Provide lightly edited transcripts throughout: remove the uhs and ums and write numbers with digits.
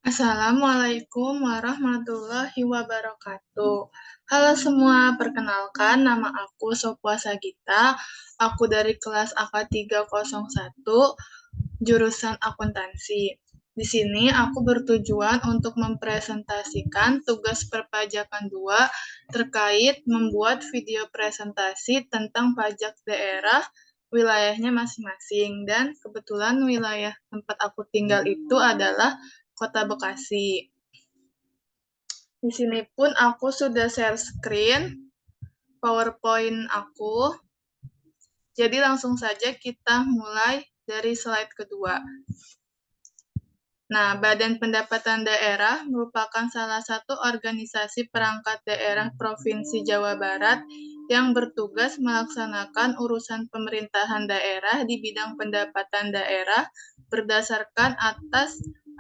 Assalamualaikum warahmatullahi wabarakatuh. Halo semua, perkenalkan nama aku Sopwa Sagita. Aku dari kelas AK 301, jurusan akuntansi. Di sini aku bertujuan untuk mempresentasikan tugas perpajakan 2 terkait membuat video presentasi tentang pajak daerah wilayahnya masing-masing. Dan kebetulan wilayah tempat aku tinggal itu adalah Kota Bekasi. Di sini pun aku sudah share screen PowerPoint aku. Jadi langsung saja kita mulai dari slide kedua. Nah, Badan Pendapatan Daerah merupakan salah satu organisasi perangkat daerah Provinsi Jawa Barat yang bertugas melaksanakan urusan pemerintahan daerah di bidang pendapatan daerah berdasarkan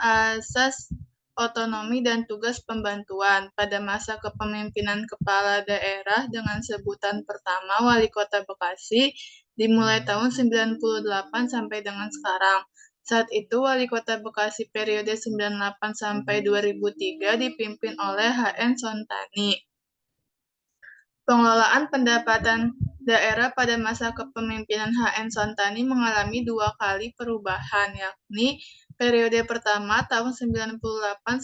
asas otonomi dan tugas pembantuan pada masa kepemimpinan kepala daerah dengan sebutan pertama Wali Kota Bekasi dimulai tahun 98 sampai dengan sekarang. Saat itu Wali Kota Bekasi periode 98 sampai 2003 dipimpin oleh H.N. Sontani. Pengelolaan pendapatan daerah pada masa kepemimpinan H.N. Sontani mengalami 2 kali perubahan, yakni periode pertama tahun 98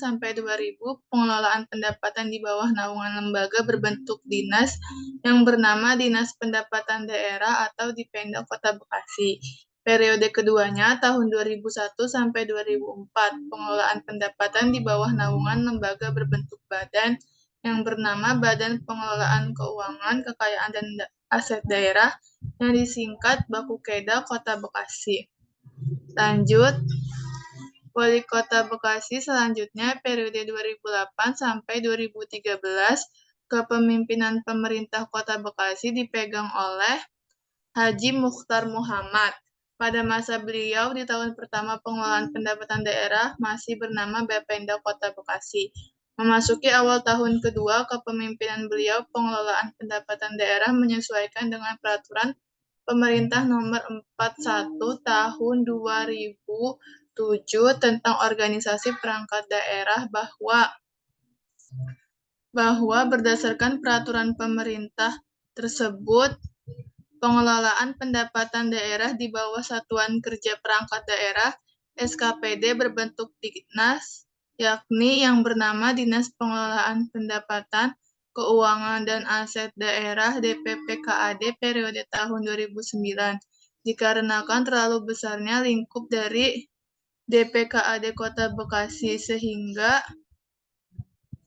sampai 2000 pengelolaan pendapatan di bawah naungan lembaga berbentuk dinas yang bernama Dinas Pendapatan Daerah atau Dipenda Kota Bekasi. Periode keduanya tahun 2001 sampai 2004 pengelolaan pendapatan di bawah naungan lembaga berbentuk badan yang bernama Badan Pengelolaan Keuangan, Kekayaan, dan Aset Daerah yang disingkat Bakukeda Kota Bekasi. Lanjut, Wali Kota Bekasi selanjutnya periode 2008 sampai 2013, kepemimpinan pemerintah Kota Bekasi dipegang oleh Haji Muchtar Muhammad. Pada masa beliau di tahun pertama pengelolaan pendapatan daerah masih bernama Bapenda Kota Bekasi. Memasuki awal tahun kedua kepemimpinan beliau, pengelolaan pendapatan daerah menyesuaikan dengan peraturan Pemerintah Nomor 41 Tahun 2007 tentang organisasi perangkat daerah bahwa berdasarkan peraturan pemerintah tersebut, pengelolaan pendapatan daerah di bawah Satuan Kerja Perangkat Daerah (SKPD) berbentuk dinas, yakni yang bernama Dinas Pengelolaan Pendapatan, Keuangan, dan Aset Daerah (DPPKAD) periode tahun 2009. Dikarenakan terlalu besarnya lingkup dari DPKAD Kota Bekasi sehingga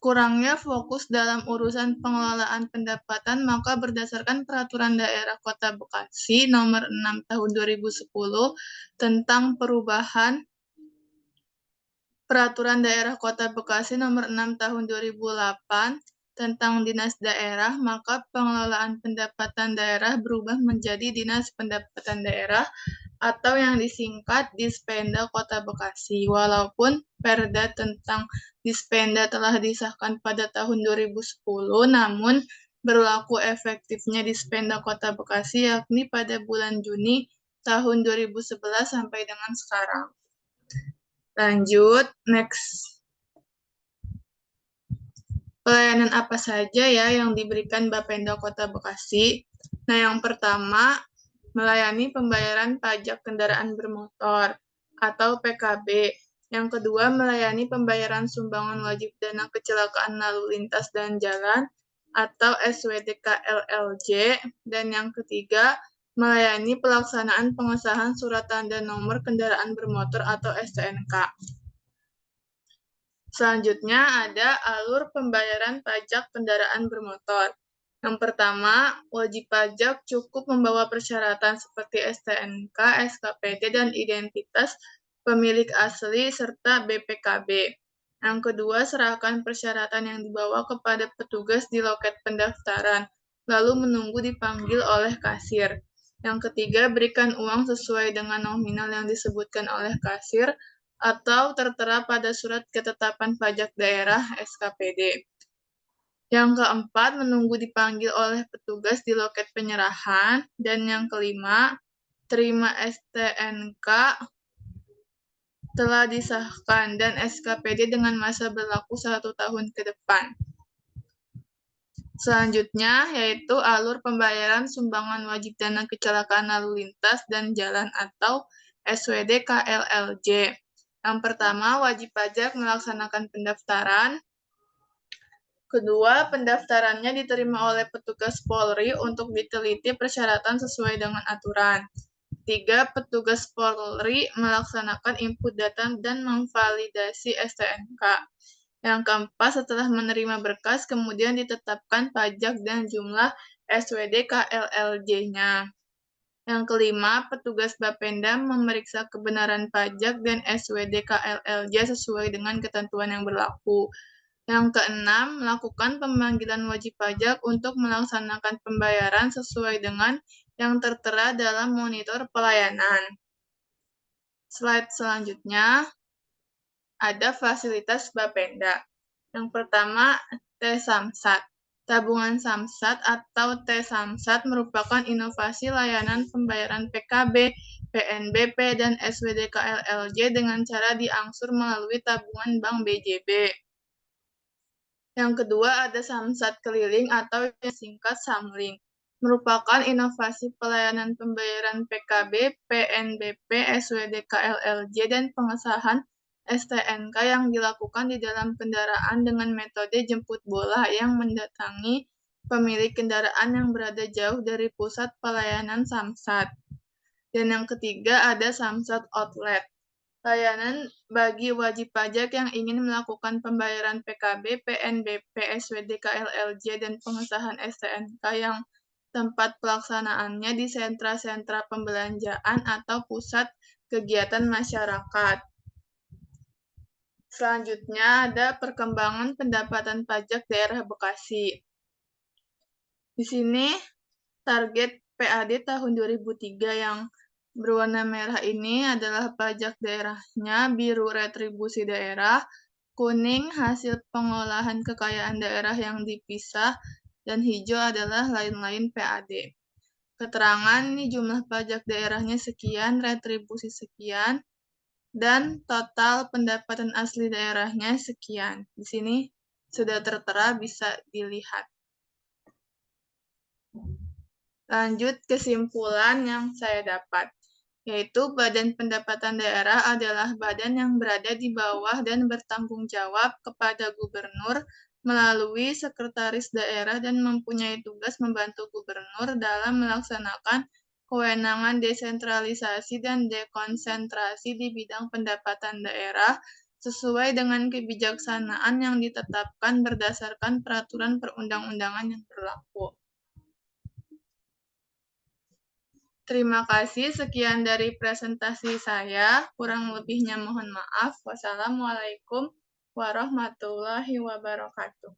kurangnya fokus dalam urusan pengelolaan pendapatan, maka berdasarkan Peraturan Daerah Kota Bekasi Nomor 6 Tahun 2010 tentang perubahan Peraturan Daerah Kota Bekasi Nomor 6 Tahun 2008 tentang Dinas Daerah, maka pengelolaan pendapatan daerah berubah menjadi Dinas Pendapatan Daerah atau yang disingkat Dispenda Kota Bekasi. Walaupun Perda tentang Dispenda telah disahkan pada tahun 2010, namun berlaku efektifnya Dispenda Kota Bekasi yakni pada bulan Juni tahun 2011 sampai dengan sekarang. Lanjut, next. Pelayanan apa saja ya yang diberikan Bapenda Kota Bekasi? Nah, yang pertama, melayani pembayaran pajak kendaraan bermotor atau PKB. Yang kedua, melayani pembayaran sumbangan wajib dana kecelakaan lalu lintas dan jalan atau SWDK LLJ. Dan yang ketiga, melayani pelaksanaan pengesahan surat tanda nomor kendaraan bermotor atau STNK. Selanjutnya ada alur pembayaran pajak kendaraan bermotor. Yang pertama, wajib pajak cukup membawa persyaratan seperti STNK, SKPD, dan identitas pemilik asli serta BPKB. Yang kedua, serahkan persyaratan yang dibawa kepada petugas di loket pendaftaran, lalu menunggu dipanggil oleh kasir. Yang ketiga, berikan uang sesuai dengan nominal yang disebutkan oleh kasir atau tertera pada surat ketetapan pajak daerah SKPD. Yang keempat, menunggu dipanggil oleh petugas di loket penyerahan. Dan yang kelima, terima STNK telah disahkan dan SKPD dengan masa berlaku 1 tahun ke depan. Selanjutnya, yaitu alur pembayaran sumbangan wajib dana kecelakaan lalu lintas dan jalan atau SWD KLLJ. Yang pertama, wajib pajak melaksanakan pendaftaran. Kedua, pendaftarannya diterima oleh petugas Polri untuk diteliti persyaratan sesuai dengan aturan. Tiga, petugas Polri melaksanakan input data dan memvalidasi STNK. Yang keempat, setelah menerima berkas, kemudian ditetapkan pajak dan jumlah SWD KLLJ-nya. Yang kelima, petugas Bapenda memeriksa kebenaran pajak dan SWD KLLJ sesuai dengan ketentuan yang berlaku. Yang keenam, melakukan pemanggilan wajib pajak untuk melaksanakan pembayaran sesuai dengan yang tertera dalam monitor pelayanan. Slide selanjutnya, ada fasilitas Bapenda. Yang pertama, T-Samsat. Tabungan Samsat atau T-Samsat merupakan inovasi layanan pembayaran PKB, PNBP, dan SWD KLLJ dengan cara diangsur melalui tabungan Bank BJB. Yang kedua ada Samsat Keliling atau yang singkat Samling. Merupakan inovasi pelayanan pembayaran PKB, PNBP, SWD KLLJ, dan pengesahan STNK yang dilakukan di dalam kendaraan dengan metode jemput bola yang mendatangi pemilik kendaraan yang berada jauh dari pusat pelayanan Samsat. Dan yang ketiga ada Samsat Outlet. Layanan bagi wajib pajak yang ingin melakukan pembayaran PKB, PNBP, SWD, KLLJ, dan pengesahan STNK yang tempat pelaksanaannya di sentra-sentra pembelanjaan atau pusat kegiatan masyarakat. Selanjutnya ada perkembangan pendapatan pajak daerah Bekasi. Di sini target PAD tahun 2003 yang berwarna merah ini adalah pajak daerahnya, biru retribusi daerah, kuning hasil pengolahan kekayaan daerah yang dipisah, dan hijau adalah lain-lain PAD. Keterangan ini jumlah pajak daerahnya sekian, retribusi sekian, dan total pendapatan asli daerahnya sekian. Di sini sudah tertera, bisa dilihat. Lanjut kesimpulan yang saya dapat, yaitu Badan Pendapatan Daerah adalah badan yang berada di bawah dan bertanggung jawab kepada gubernur melalui sekretaris daerah dan mempunyai tugas membantu gubernur dalam melaksanakan kewenangan desentralisasi dan dekonsentrasi di bidang pendapatan daerah sesuai dengan kebijaksanaan yang ditetapkan berdasarkan peraturan perundang-undangan yang berlaku. Terima kasih, sekian dari presentasi saya. Kurang lebihnya mohon maaf. Wassalamualaikum warahmatullahi wabarakatuh.